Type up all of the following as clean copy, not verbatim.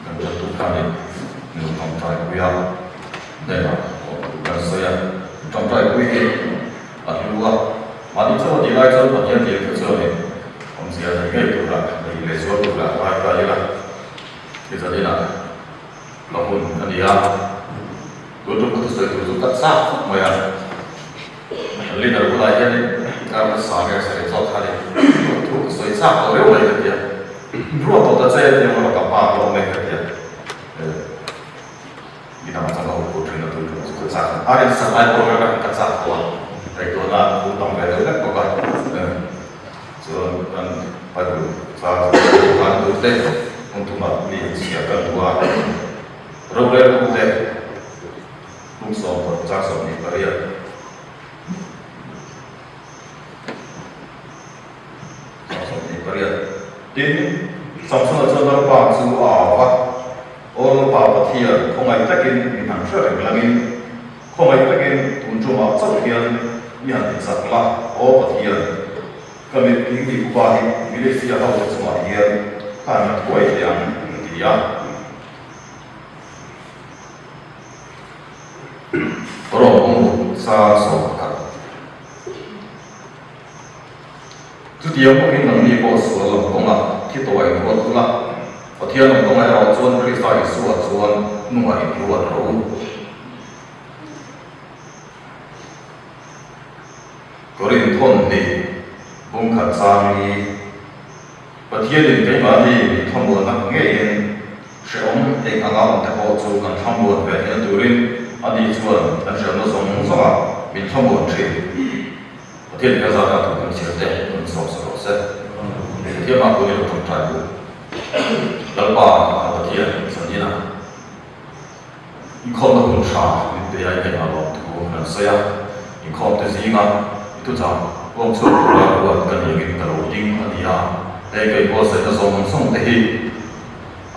kan tu kami ni trong trai kuya đây là kan saya trong trai kuya lúa mà đi chơi thì lại chơi một những gì cứ chơi không gì là cái tụ là để lấy số tụ là vài cái là bây giờ đây là lòng hồn anh đi à tôi cũng có thể tôi cắt sát mà à lên đầu lại cái này các bạn sáng cái sẽ cho thay đi tôi sẽ sát ở đâu này được chưa如果到这些我干嘛我没得的你他妈怎么我真的都是杀啊你上来我那个干啥好在多那不懂的那个个so pada saat bukan untuk untuk mati siapkan dua problem untuk untuk jaksa ni karya jaksa ni karya tin samsung ada apa su apa orang apa dia kau mai takin minang sering lagi kau mai takin tunjuk apa dia yang saklah oh dia kami tinggi ubah Malaysia tahu semua dia kan kuat yang dia orang sa sokat tu dia mungkin nanti bos kalau kau nak kita yang buat tu lah dia nak kau nak jual Kristus Yesus jual nuai jual roh Korinton ni bung khát sang ni và thiên đình cái mà đi tham buồn nặng nghe yên sẽ ông anh anh ông tại họ chú cần tham buồn về những thứ linh anh đi chuồn anh sẽ nó sống sao à mình tham buồn chuyện và thiên cái gia đình cũng sẽ để mình sống sống sẽ thiên mà cũng được trong trái của lần ba và thiên sẽ như nào không có hồn sa mình để ai cái nào đó cũng là sẽ không có gì mà tu rằng ông số là của cái gì cái đầu tiên là gì à đây cái của sẽ là sống sống thế hi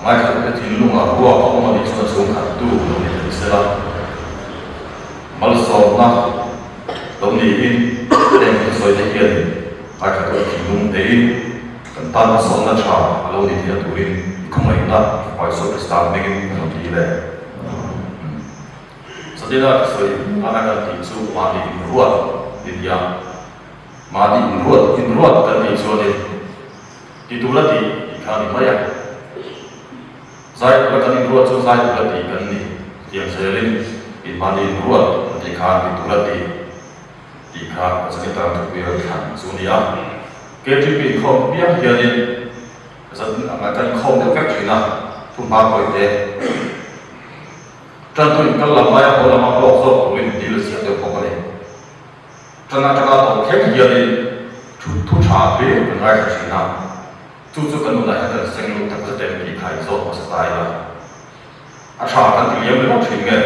ngay cả cái thiên lung à của ông mà đi cho sống khát tu nó mới sẽ là mal sống na đồng ý in đem cái soi thế hiện ngay cả cái thiên lung thế cần ta nó sống na cha lâu đi thì tu in không ai na phải số cái start mình nó đi lên sau đó là soi anh là thiên su mà đi ruột dia mati inruat dan diisuani ditulati ikan maya saya berkata inruat so saya tulati ikan ni yang saya lihat mati inruat ikan ditulati ikan sekitar tujuh ikan sunia KTP không biết hiện nay dân anh không được phép chuyện nào thùng ba coi thế trong tuần cái làm maya hoặc làm ăn lộc so của mình đi là sẽ được không có này cho nên chúng ta tổng kết hiện nay thu trả về bên ngoài cái chuyện nào chú cần một đại học sinh lúc tập sẽ đem đi khai số của style là trả cần thì nhiều lắm chuyện nghề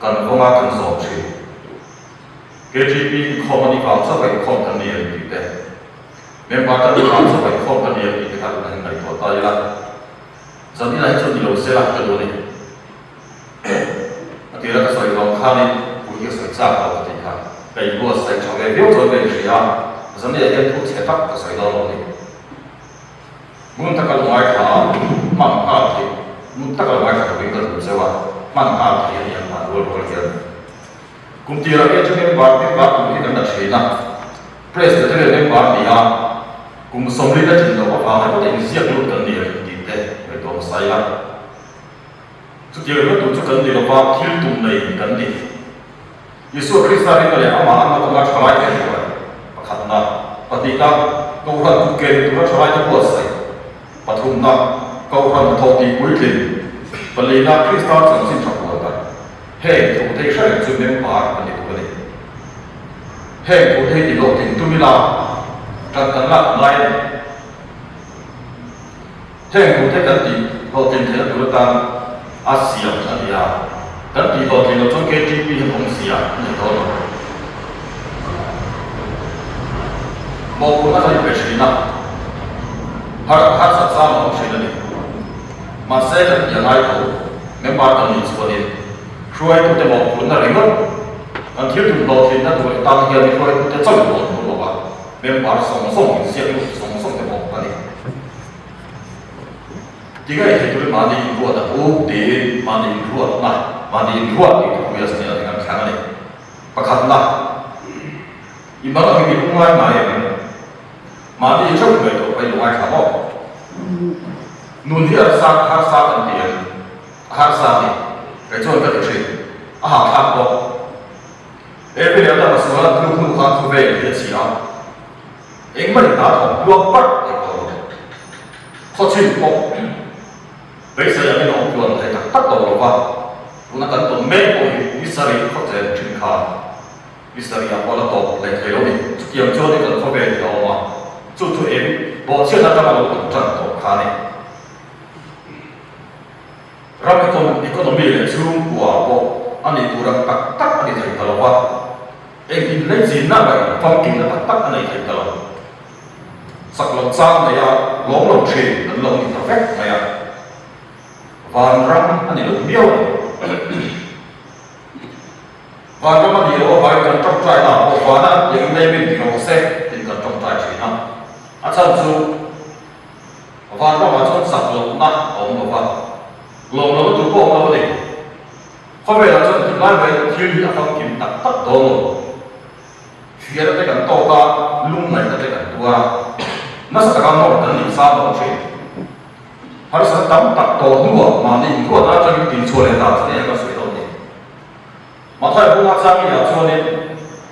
cần công an cần sổ chuyện KGB không đi vào sao phải không cần nhiều gì đấy nên bà cần đi vào sao phải không cần nhiều gì cái này này của tôi là giờ đi lại cho đi lâu xe là cái đồ này thì là cái sợi lòng khăn này cũng cái sợi sao vào cái gì cái bữa sai cho cái biểu rồi cái gì à giờ này cái thuốc chế tác cái sợi đó rồi muốn ta cái ngoài khá mang khá thì muốn ta cái ngoài khá thì cái gì sao mang khá thì hiện mà rồi cái cũng chỉ là cái chỗ này bạn cũng đi cần đặt chế na press cái chỗ này bạn đi à cũng sống đi cái trình độ và phải có thể siết lúc cần đi thì thế cái đó sai lắm chút giờ nó tụi cần đi là vào thiếu tụi này cần đi Yesus Kristus ini kalau ama anda tengah cakap ini juga, pakatna, patika, kau orang tukar itu kan cakap itu buat saya, pathumna, kau orang thau di kuilin, pelina Kristus jangan cakap buat, hei, tu teh saya cuma membar pada itu ni, hei, tu teh di luar itu mila, janganlah lain, hei, tu teh kan di luar itu tu tan Asia sahaja. Dan di bawah itu trong KTP yang fungsi ya, ini tahu. Mau pun ada di China, har sama fungsi ini. Masa yang itu, memang ada di sekolah ini. Suai itu mau pun ada ringan, nanti itu bawah itu tu tak dia di suai itu tak boleh pun bawa. Memang song siap itu song mau tadi. tiga itu mandi dua tahu di mandi dua mandi dua itu biasanya dengan cara ni pakatlah ibarat ini rumah maya mandi itu betulไปrumah kamu nun dia harsa dia harsa ni kecuali kerja kamu dia dah masalah tu kan tu dia siapa ingin dah dua part khó chịu không? Bây giờ những ông tuần hay tắt đầu vào, chúng ta cần tuần mấy buổi Israel có thể triển khai Israel qua là tổ để thấy đâu đi, kiểm tra đi cần có về thì đâu mà, chú em bỏ chiếc là các bạn cũng chẳng tổ khá này. Rằng cái con economy là chung của bộ anh ấy tu rằng tắt anh ấy thấy tao vào, em in lấy gì nào vậy, phong cảnh là tắt anh ấy thấy tao. Sắc lồng sang này lóng lồng trên, lồng lồng perfect này van ram anh lồng điêu, van ram anh điêu phải cần trong trái nào, van á những đây mình thì nó sẽ thì cần trong trái chỉ nào, sau chú van ram mà trong sắc lồng na ông mà lồng lồng tụ bộ ông đâu đi, không phải là trong tương lai về thiên địa phong cảnh tắt đồ, phía đó cái cần to ta lung này cái cần tua nó sẽ có một tấn lý sao đó chứ họ sẽ tắm tạc tổ hùa mà đi hùa nó cho những tiền chua lên đảo cho nên có suy đồn đi mà thôi cũng hát sang bây giờ cho nên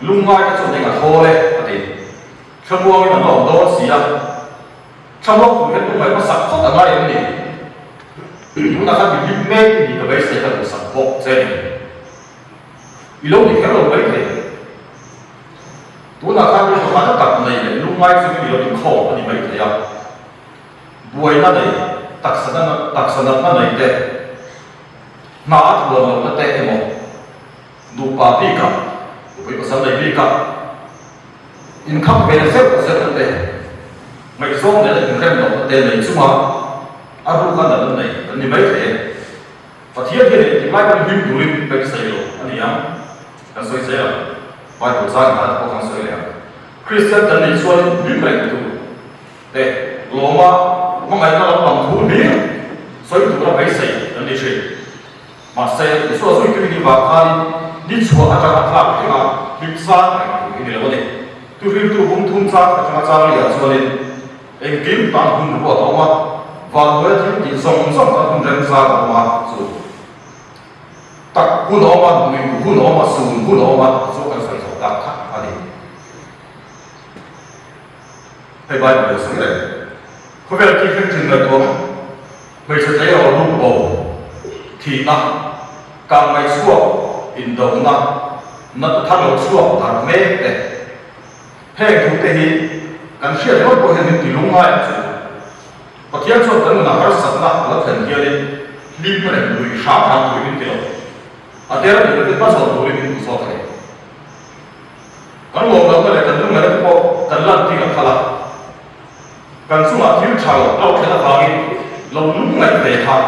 lúc ngay cái chỗ này là thô đấy thì trong mua cái đồng đó gì à trong lúc cũng lúc phải có sẵn không là ngay cái gì chúng ta phải bị dính mê thì cái đấy sẽ là một sẵn bộ thế này vì lúc thì kéo đầu đấy thì chúng ta看这个反正特内的，路外这个有点khó，你没这样。buổi那里，特色那里的，哪个路那的么？路巴比卡，路比不上那比卡。因看别人说不是那的，没说那的，你看路的那什么？路看那那，你没这。我天天你买个运动的，别谁了，你样，跟谁谁了？外国仔拿不看水了 ，Christian 等你说明白不？对，罗马我买那帮土地，所以土地没谁等你去，嘛谁说所以对你话看，你错啊，这个他对吗？你啥你了不的？土地土红土啥，这个啥了说的，人经当红不好嘛，话我听你送当红人啥好嘛，是。tak pun orang mui pun orang sun pun orang so kan sai so tak tak ani hay bài được sửa này có vẻ cái chương trình này tôi mình sẽ thấy ở lúc đầu thì na càng ngày xua in đầu na nó thay đổi xua thằng mẹ đấy hay thủ tế hi càng xuyên nó có hiện thì lúc ngay và thiên số tận là hết sạch na là thành kia đi đi mà để người sáng tháng người bên kia Ada yang kita pasal boleh minum soalnya. Kalau orang kita tentu mereka kok telan tiga kala. Kan semua tiu cakap, kalau kita bagi, kalau lu ngai beha,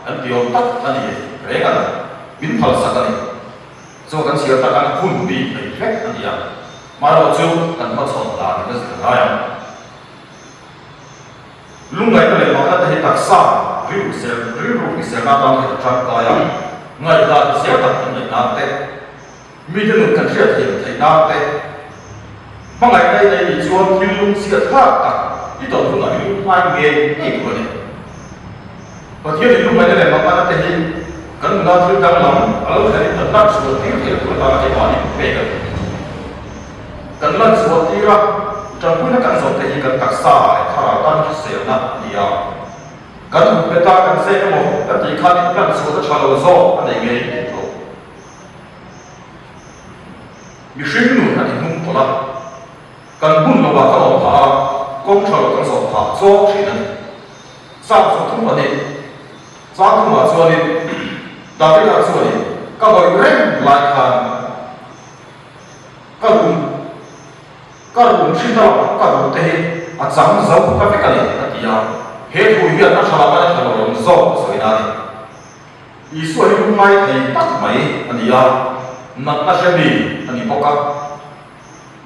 nanti orang tak tadi, mereka min pal sakani. So kan siapa kan pun di efek nanti ya. Malu tu kan pasal lah, kita sekarang. Lu ngai kita makan tadi tak sah, riu bisa datang ke cakap yang người ta sẽ tập người nam tết, mi chân người cần sẽ thấy nam tết, mà ngày nay này thì chuan thiên lung sẽ khác cả, đi tàu cũng là đi hai nghề đi của này, và thiên thì lúc này này mà ta thấy cần người ta đang làm, ở đây thì tận năng số tiền thì của ta cái quản lý về được, cần năng số tiền ra, trong cái nó cần số tiền thì cần đặc sản, thà tăng sẽ nặng đi à. Kan beta kan saya mau, nanti kan suatu calon so, ada yang ini itu. Misal nanti pola, kan pun lo bakal apa, kong calon kan so apa, so sih nanti. Saat so tu mana, saat tu mana so ni, tapi kan so ni, kalau orang lain kalau cinta, kalau teh, azam zau, tapi kali nanti ya. Hết hồi hiện nó sao mà nó làm rõ rồi này, ý số những mai thì tắt máy anh đi à, nó sẽ đi anh đi bóc cắt,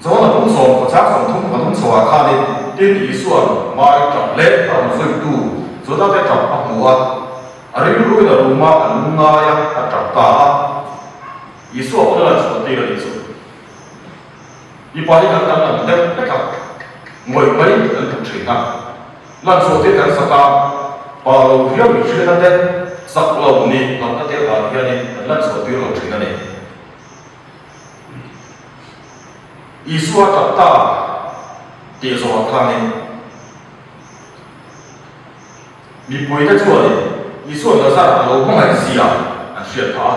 do là thông số của chắc thông và thông số à khai đi, tên ý số mai chọn lệ và rồi tu, rồi ta sẽ chọn tua ari lu da rumah anunga ya atrapta isu apa lah seperti itu ipai kan kan dan mereka ngồi mấy dan thực sự na lan số tiết kan saka palau dia mesti nanti saklau ni kalau kita dia ni lan số tiết lo cerita ni isu atrapta dia so akan ni mi puai ta chuo ni isu na sa lo không ai sia an sia ta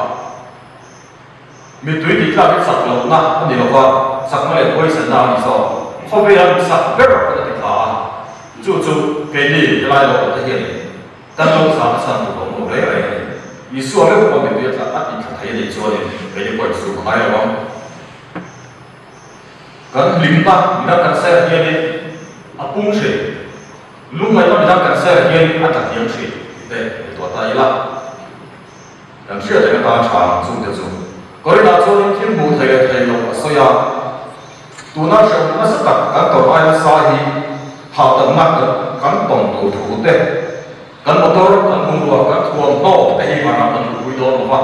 mi tui di la sak lo na ni lo wa sak ma le puai san na ni so ho ve ya sak ver ko ta ta chu chu ke ni la lo ta hian tan lo sa san tu lo le le isu le ko mi ta ta ti ta ye ni chuo ni ke ni puai su ma ya wa kan limpa na kan sa hian ni apung se lúc này nó đang cần xe hiện ăn thật nhiều chuyện để tụi ta là làm chuyện để ta trả dùng được dùng có lẽ là cho nên thiên bù thầy lòng soi à tụi nó sẽ đặt các tàu ai sai thì họ tận mắt các tổng đầu thủ đấy các motor các mông lúa các thuồng nổ để mà làm cần cùi đó mà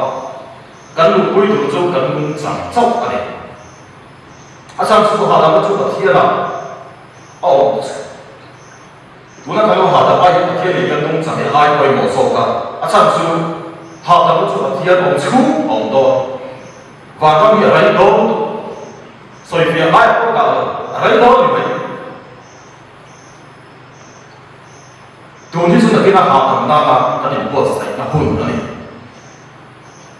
các lục cùi thủ chung các mông sản chốc cái này sang số họ làm cái chỗ là thiên là tụi nó kalau hạt ai cũng thiên lý công sản ai quay một số cả, chẳng su hạt là một số thiên ông chú ông đó, và có nghĩa là đó, rồi việc ai cũng cả đấy đó thì vậy, tụi nó chúng ta cái nào hạt làm nào cái này buat sai nó hôn cái này,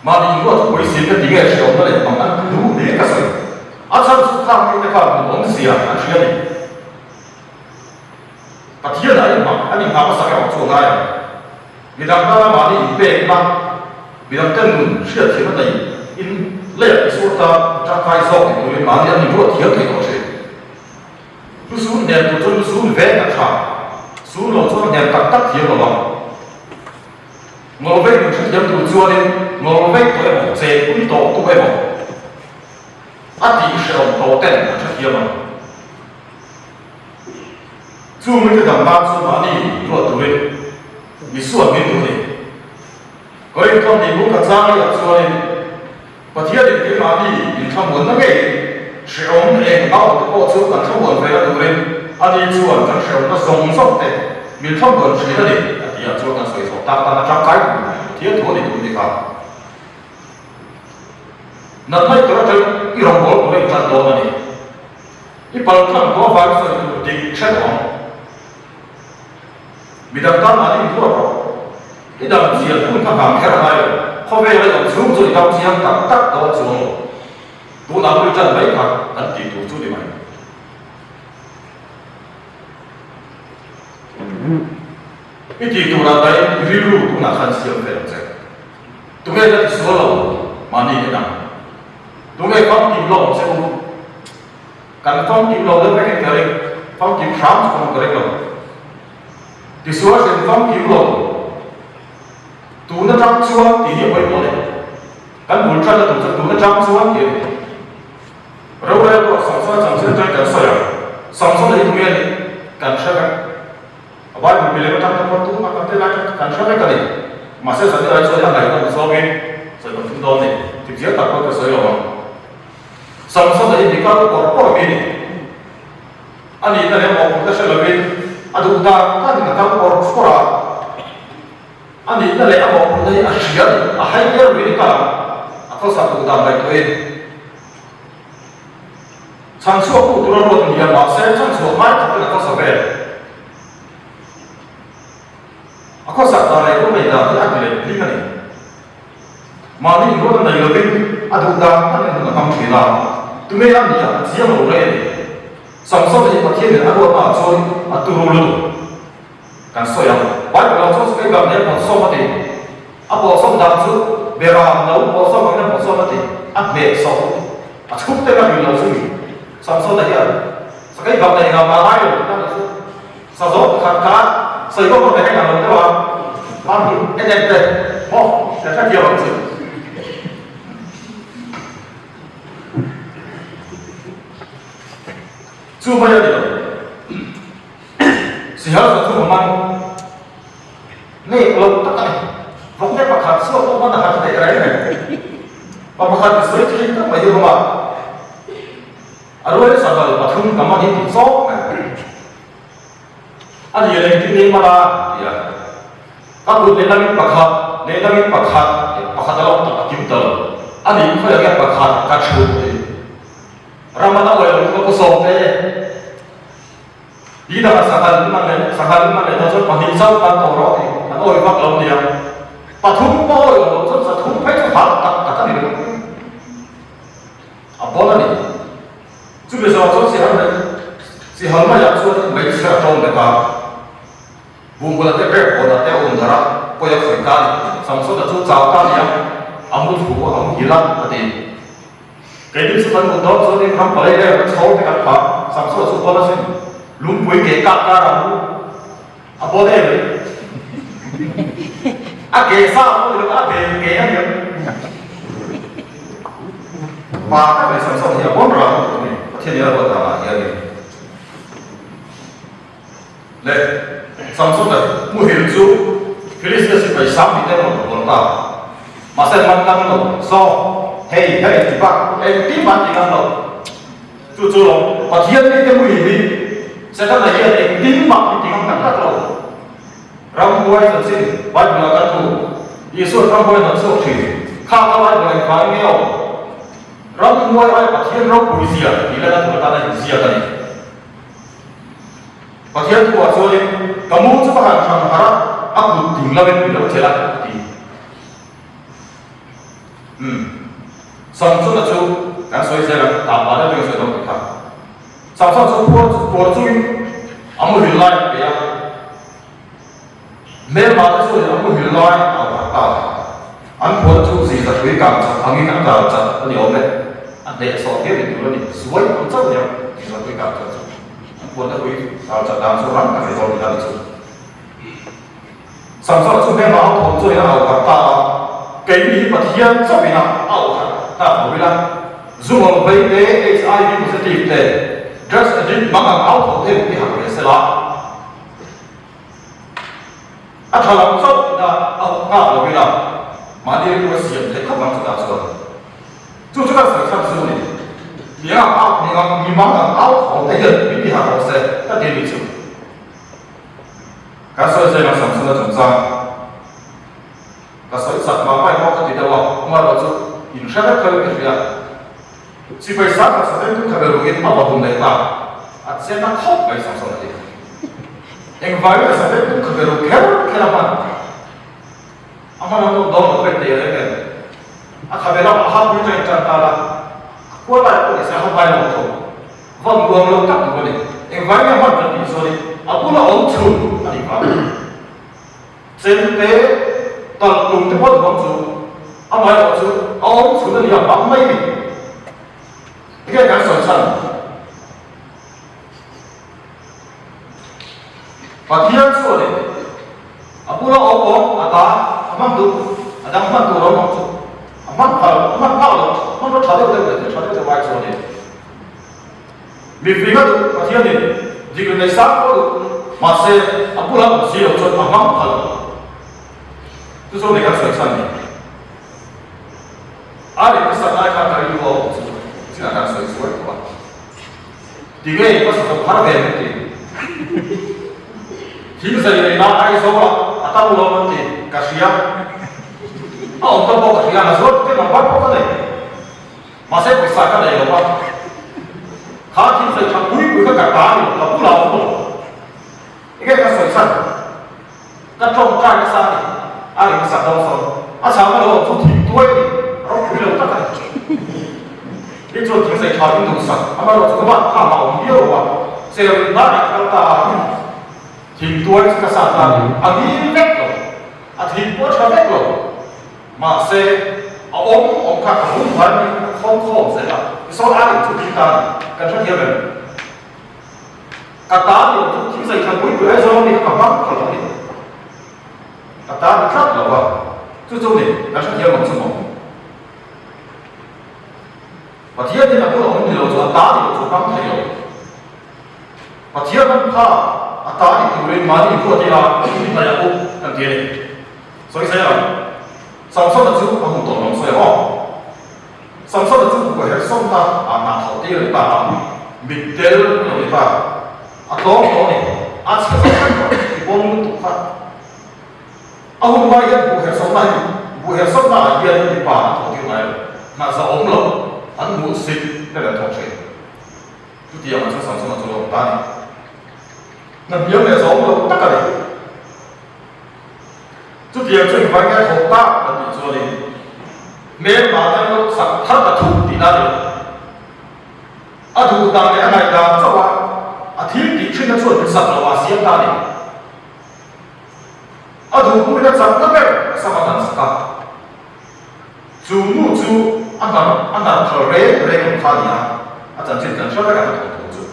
mà đi buat quay xin cái tiếng ấy xong nó lại bằng ăn cứ đủ để cái gì, chẳng su tham cái ông xia anh xia này cái thiên này mà anh em làm sao cái chỗ này vì làm ta mà đi về mà vì làm chân mình chưa thấy nó này in lệ số ta trong khai sau thì tôi mà anh em muốn thiếu thì có chuyện cứ xuống đèn tôi cho xuống về cả chả xuống lầu cho đèn tắt tắt thiếu mà ngồi về mình chưa thiếu tôi cho nên ngồi về tôi em sẽ cũng tổ tôi em anh thì sẽ làm tổ tên mà chưa thiếu mà chú mình cái đảm bảo chú mà đi ruột tuổi, bị suốt biến tuổi, có những con thì cũng thật ra là chú này, và thiết định cái mà đi, mình không muốn nó cái, sử dụng để bảo cái bộ chú cần không muốn về là tuổi, anh đi chú cần sử dụng nó sống sót đấy, mình không muốn sử dụng đấy, thì chú cần sử dụng ta nó chắc cái, thiết thua thì tuổi đi cả, nên mấy cái đó cái lòng bộ của mình thật đó này, cái bản thân có phải sử dụng định xét không? vì đặc tâm là những thuốc cái đồng chí cũng tham khảo theo này không về lại đồng xuống rồi đồng chí tắt tắt đó xuống tú nào với chân mấy mặt anh chỉ tú chú đi mày cái chỉ tú là đấy review tú là khăn siêu về rồi tú nghe là số lâu mà đi cái nào tú nghe phong kim lâu sẽ không cần phong kim lâu đó cái này phong kim sáng không có đấy đâu thì số sẽ phong kiếm lộ tú nó trắng xuống thì hiện quay bộ này cán muốn cho là tú nó trắng xuống thì rồi đây có sòng xoay sòng xoay chơi cả xoay sòng xoay đấy tú nghe này cần sao cái bài mình bị lấy trong cái tú mà cần tới lại cần sao cái này mà sẽ dẫn tới xoay này nó số bên rồi còn chúng tôi này thì chỉ tập cái xoay rồi sòng xoay đấy thì có cái bên này anh ấy là một cái xoay là bên aduh dah kan kita tahu orang sekolah, ani dah leh apa pun dah asyik, ahai dia lebih dekat, atau satu dah baik tu. Chansu aku turun dia maksa chansu mai tapi aku sampai. Aku sakit dah itu beda, dia ada ni kan? Mani itu dah lebih, aduh dah kan kita kamu kira, tu mereka ni siapa orang sòng sót thì một thiên là đua mà trôi mà tu luôn càng soi à bài củaเราtrong cái gặp này một số mà thì áp bộ xong đam chút về làm nấu bộ xong cái một số mà thì áp bệ sầu à chút tới là mình làm gì sòng sót này à cái gặp này là mà ai rồi chúng ta là sao gió khát cá xây có một cái hay làm được không làm gì cái này đây ô để rất nhiều làm gì chú bây giờ thì chỉ hết là chú của mang นี่เราตั้งแต่ผมได้ประคับสู้ก็มันหาได้อะไรเนี่ยประคับสวยที่ต้องไปดูมาอารมณ์สัตว์เราทุ่งกำมันที่โซ่อันนี้เรื่องที่นี่มาละเนี่ยก็คือในเรื่องประคับในเรื่องประคับเราต้องกินตลอดอันนี้เขาเรียกประคับกัดชุดเรามาตั้งไว้เราก็ส่งเลยดีแต่สักการมันเลยเราจะปฏิเสธการต่อรองมันโอ้ยฟังเราเนี่ยปฐุมโป้ยเราจะสะทุ่มให้ทุกฝ่ายตัดกันเลยอ่ะบอกแล้วนี่จุดเริ่มต้นสิหามาอยากชวนไม่ใช่ตรงเลยครับบุ้งก็จะเรียกคนละแต่องค์ดาราก็อยากสวยกันสังสรรค์จะจ้าวกันเนี่ยอามุถูกอามุฮิลันปฏิเกิดสิ่งที่มันโดนส่วนที่ทำไปได้ก็ชอบไปกันครับสังสรรค์สุขภาพสิ่งลุงปุ้ยเกะกะการะมูอ่ะบอกได้เลยอ่ะเกะซ่าพูดเลยอ่ะเกะเนี่ยมาถ้าเป็นสังสรรค์เนี่ยบนเราเนี่ยที่นี่เราทำอะไรเนี่ยเลยสังสรรค์มุฮิลจูคริสต์สิไปสามปีได้หมดบนตามาเส้นมันตั้งเราซ้อเฮ้ยที่บ้านที่บ้านที่นั่นเราจู่ๆเราพอเที่ยงนี่จะมุฮิลsekarang lagi ada timbang kata lo, ramai orang sini, banyak orang tu, Yesus ramai orang tu sini, kalau orang orang kaya ni, ramai orang pasien orang polisi ah, bila dah tu kata polisi ah ni, pasien tu asal kamu tu bahan harap aku tinggal di dalam celah di, samsul tu kan saya tak ada yang saya tahu kita. Sampai suatu amu hilai ya, memang tu amu hilai apa, anpun tu sih tak boleh kacau, angin kan kacau, ni orang ada soal itu ni, suai kacau ni, tak boleh kacau, anpun tak boleh kacau dalam surat kan itu tidak itu. Sampai tu memang tu yang awak kata, kini pasien sabina awak tak boleh lah, zoom baik HIV positif deh. Drugs addict mga alcohol din pihak sila. At halang sa na bila madi ko siya lekap ang sa Tujuh sa sunod. Niya mga alcohol din pihak sa tadi itu. Kaso saya nak samsung tentang kaso saat mampai mau ke tidak wah malah tu insyaallah kalau kita si पैसा का सदैव तो खबर होगी अब हम नहीं पा अच्छे ना खाओ पैसा समझे एक वायु का सदैव तो खबर होगी क्या बात हमारा तो दो लोग बैठे हैं क्या खबर अब हाथ में जो इंटरनेट आला कोई बात नहीं ऐसा हम बाय लोग तो वो हम लोग तक तो बोले एक वायु का बात नहीं सॉरी अब वो लोग चुन नहीं पा सेंटे तल तुम तो बहुत बहुत चुन हमारे लोग चुन और चुन नहीं आप बात नहीं Ini kan soal. Bagian soal ini, apula orang ada, amam tu orang tu, amam kalau cari tu baik soal ini. Mungkin tu bagian ini, jika ni sah tu masih apula masih orang amam kalau, tu soal ini kan soal ini. Ada kisah lain kan dari luar. Akan sesuai kuat. Tiga itu satu hal yang penting. Jika saya nak ayah seorang atau ulang nanti kasihan, untuk bawa kasihan asal kita nampak apa ni? Masih bisa kan ada apa? Kalau saya cakap bukan kata ni, tak pulau pun. Ini kan sesuai. Kan contoh kisah ni, ada kisah dongso. Asal kalau tu tua ni, orang pulau tak ada. Ini cuma saya cakap itu sah. Amal itu cuma kalau dia orang saya nak kata hinduan kesatuan, agil betul, agil buat betul. Masih orang kata Tuhan kong saja. Soal itu kita kan dia ber. Kata itu saya cakap itu orang ni kapan kalau ni. Kata itu apa? Itu ni, kan dia macam và thiết thì là cái ông nhiều chỗ tá thì chỗ cắm thấy rồi và thiết vẫn pha tá thì tụi lên má thì thua thì là cái này là cũng làm thế này bel no ni pa atong no ni at sa sa ibon tu kha ahun ba yan bu her som na yan ni pa to ti mai na sa ong lo an mu sit na la thong che tu ti ma sa sa ma lo ta ni na biang le sa ong lo ta ka le tu ti ya chen fa ga ho ta na ti so ni me ma na lo sa tha ta thu ti na le a thu ta le anai da so wa a thil ti chin na so ti sa lo wa siam ta ni a thu ku na sa na be sa ma tan sa ka chu nu chu an da so re ko kha ni a chan chin kan so da ka to chu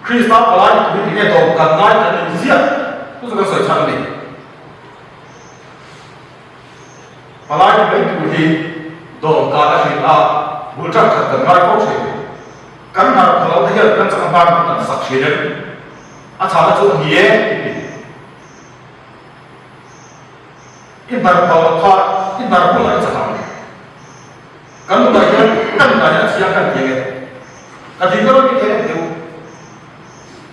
Christ ta pa ni ku ti ke to ka ngai ta ni sia tu so ka so chan ni Palagi baik tu do kata kita bukan kata mereka sih. Karena kalau dia kan sangat banyak saksi dan acara tu dia ibarat kalau kau ibarat pun ada cakap. Kamu dah siapkan dia. Nanti kalau kita tu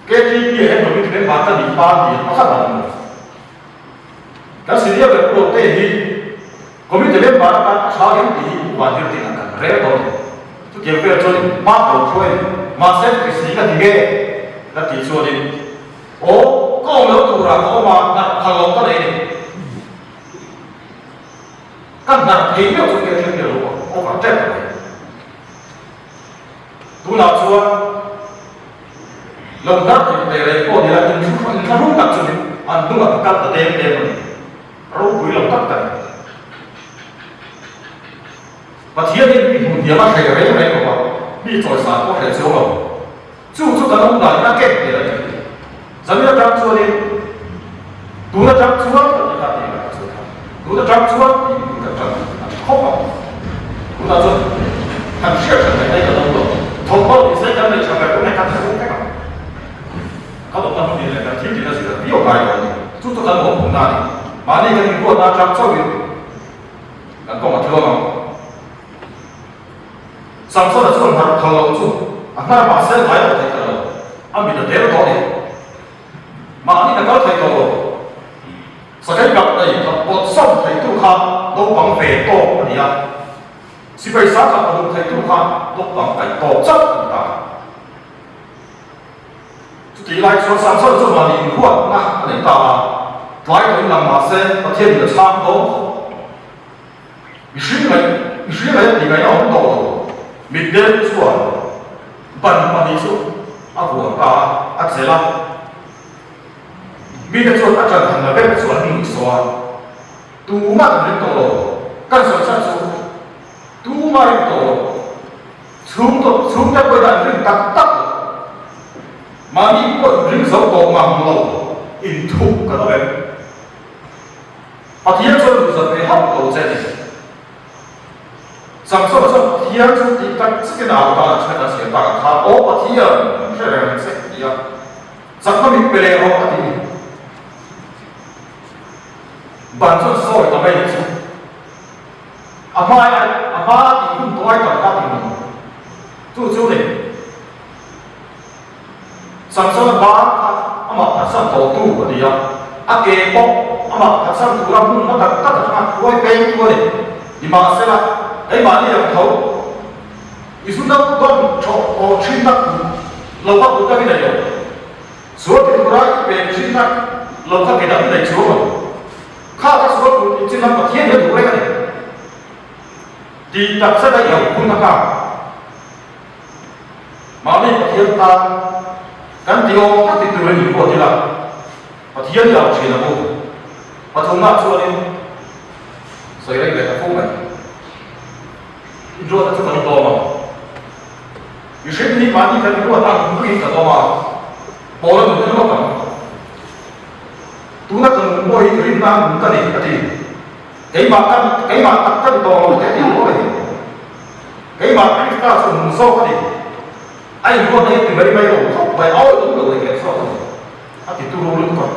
dia itu kita baca di pagi apa dah. Dan sedia berprotein kami tidak baca sahaja di wajib tinggalkan reda tu dia percaya mak percaya masa kesini tiga nanti soalnya oh kau mau turun kau mau kalau kau ini kan nak hidup sebagai jenis luar oh macam tu nak soal lembab kita repot dia lagi cuma tak cuma antu nak kata dia perlu bilang tak把铁的也把黑人来个吧，你做啥我还做了，就可能把那给别人，咱们要这样做的，读了这样做，你看你看做他，读了这样做，你看这样，好吧，读了做，很现实的那个动作，通过你身上的成本，我来看成功干嘛？搞懂那问题来讲，天天的是比较白的，就是很模糊那里，把那个你给我拿这样做的，能跟我听吗？上次的这种他老住，那把身来我睇到，阿咪就跌到你，嘛你能夠睇到，實際入嚟我心睇到下，老闆肥多嗰啲啊，是被三十我睇到下，老闆肥多真唔得。第來說上次這麼靈活，那你到啊，來到那馬身，我天你差不多，你是來你們要很多。Midden suan, ban isu, aku aksela. Midden suan akan hendak suan ini suan. Tumat itu, kan suan su. Tumat itu, sudah pada ring tak. Mani pun ring satu mampu itu kata ben. Artinya suan bisa berhak kau jadi.上次说体验出的但这个脑袋才能写大他哦，体验是两次一样，怎么明白了哦？的，反正所有都没意思。阿妈的很多爱讲家庭就的，上次阿媽拍上頭都嗰啲啊，阿嘅波阿媽拍上頭啦，我得啊，我病嗰啲，你媽死啦。哎嘛，你兩頭，你說那我我去那老闆不得俾你用，所以佢話俾去那老闆給他俾你做嘛，靠他說你經常把天天讀嚟嘅，第特色嘅有空那個，馬你把天打，咁第二他哋對你過啲啦，把天要錢啦不，把從那做的，所以咧佢係風嘅。你说的这么多吗？有谁你把你看你给我当不给可多吗？我了你这么讲，读那个我一个人当个的个的，给嘛当更多给你我的，给嘛你大是唔收个的，哎如果你唔係有，唔係拗到度嘅收的，啊啲都老撚個，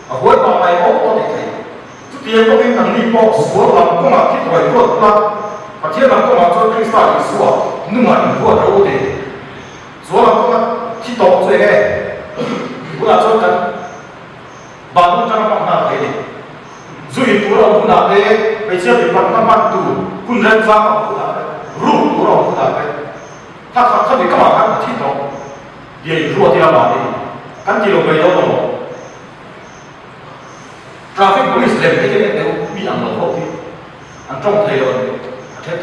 啊我話係我哋睇，啲嘢嗰啲能力博所諗講啊，啲台嗰啦。把天上干嘛做对啥意思啊？弄啊，你过头的，所有个去动这个，我那做กันบางคนจะมาหน้าเตะจุยตัวเราหน้าเตะไปเชื่อไปปังน้ำมันดูคุณเรียนฟังคุณอะไรรู้ตัวเราคุณอะไรถ้าเขาไม่กล้ากันที่ตรงเดี๋ยวรู้ที่เราหน้าเตะกันที่เราไปโดนtraffic police เลยที่เนี่ยเดี๋ยวมีอันเราพบที่อันตรงเทเลเทป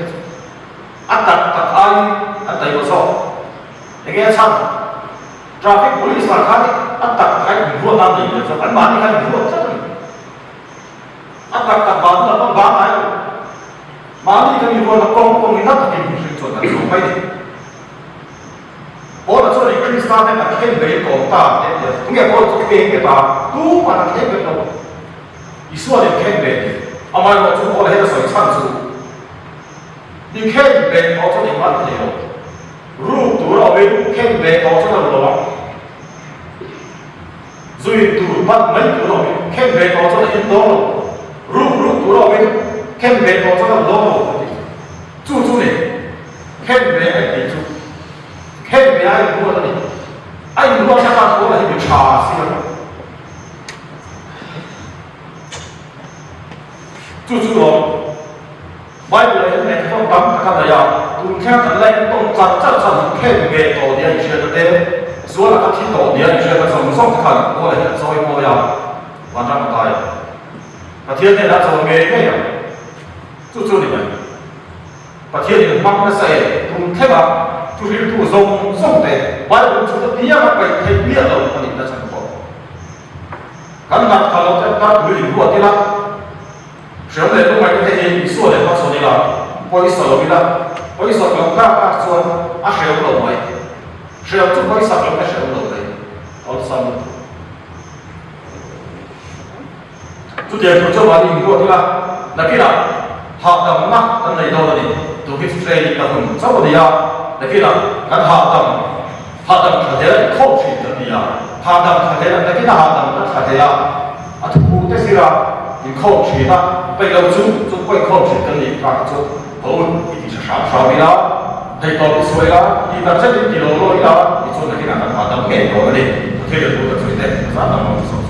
อันตัดไอ้อันตัดอยู่สองอย่างเงี้ยช่าง traffic police มาคันอันตัดไอ้หัวน้ำดีเลยอันมาที่ใครหัวจัดเลยอันตัดบานแล้วก็บานไหนมาที่ก็มีหัวตะกงนี่นักกินสิ่งส่วนนั้นส่งไปดิพอเราช่วยคริสต์มาสเนี่ยเข้มเบย์ของตาเนี่ยทุกอย่างพอทุกเบย์กับตาตู้มันเข้มเบย์เราอีส่วนเนี่ยเข้มเบย์เอามาเราทุกคนให้เราใส่ชั้นสูงนี่เข้มเบย์เขาจะได้มันเดียวรูปตัวเราเองเข้มเบย์เขาจะได้ระวังจุยตัวบัดไม่ตัวเราเองเข้มเบย์เขาจะได้อินโดรูปตัวเราเองเข้มเบย์เขาจะได้ระวังจู่ๆเนี่ยเข้มเบย์ไอ้ที่จู่เข้มเบย์ไอ้หัวตัวนี้ไอ้หัวชาติตัวนี้เป็นชาสิครับจู่ๆเราไม่เลยเนี่ยต้องทำกันอะไรคุณแค่กันเล่นต้องจัดเข้มเบย์ตัวนี้เชื่อตัวเองส่วนที่ตัวนี้เชื่อมันส่งกันตัวอะไรซอยตัวอย่างวันนั้นตายประเทศเนี่ยเราส่งเมย์ไม่ยังจู่ๆนี่มันประเทศนี้มันไม่ใช่คุณแค่แบบทุเรียนทุส่งแต่ไว้คุณชุดที่ยังไปเที่ยวเบี้ยเราคนนี้จะสังคมกันนักข่าวเราจะนัดดูดีกว่าที่ละเชื่อเลยต้องไปที่นี่ส่วนเลยเขาส่วนนี้ละพออีส่วนเราไม่ละพออีส่วนเราถ้าส่วนอาเชียเราไม่เชื่อทุกพออีส่วนเราไม่เชื่อเราเลยเอาซ้ำทุกอย่างคุณจะมาดีกว่าที่ละนักกีฬาหากดำนักตั้งในตัวนี้ตัวพิเศษกับคุณเจ้าตัวนี้นักกีฬาการหากดำขัดเดินเข้าชีตัวนี้หากดำขัดเดินนักกีฬาหากดำขัดเดินอัฐูเตสิระยิ่งเข้าชีนะไปเราจุ่ไปเข้าชีกันนี่การจุโอ้ยที่จะสามปีแล้วให้ตัวพิเศษแล้วที่ตัดเส้นที่เราโรยแล้วที่ส่วนนักกีฬาการหากดำเงี้ยตัวนี้ที่เราดูตัวสุดเด่นสามารถมองสอง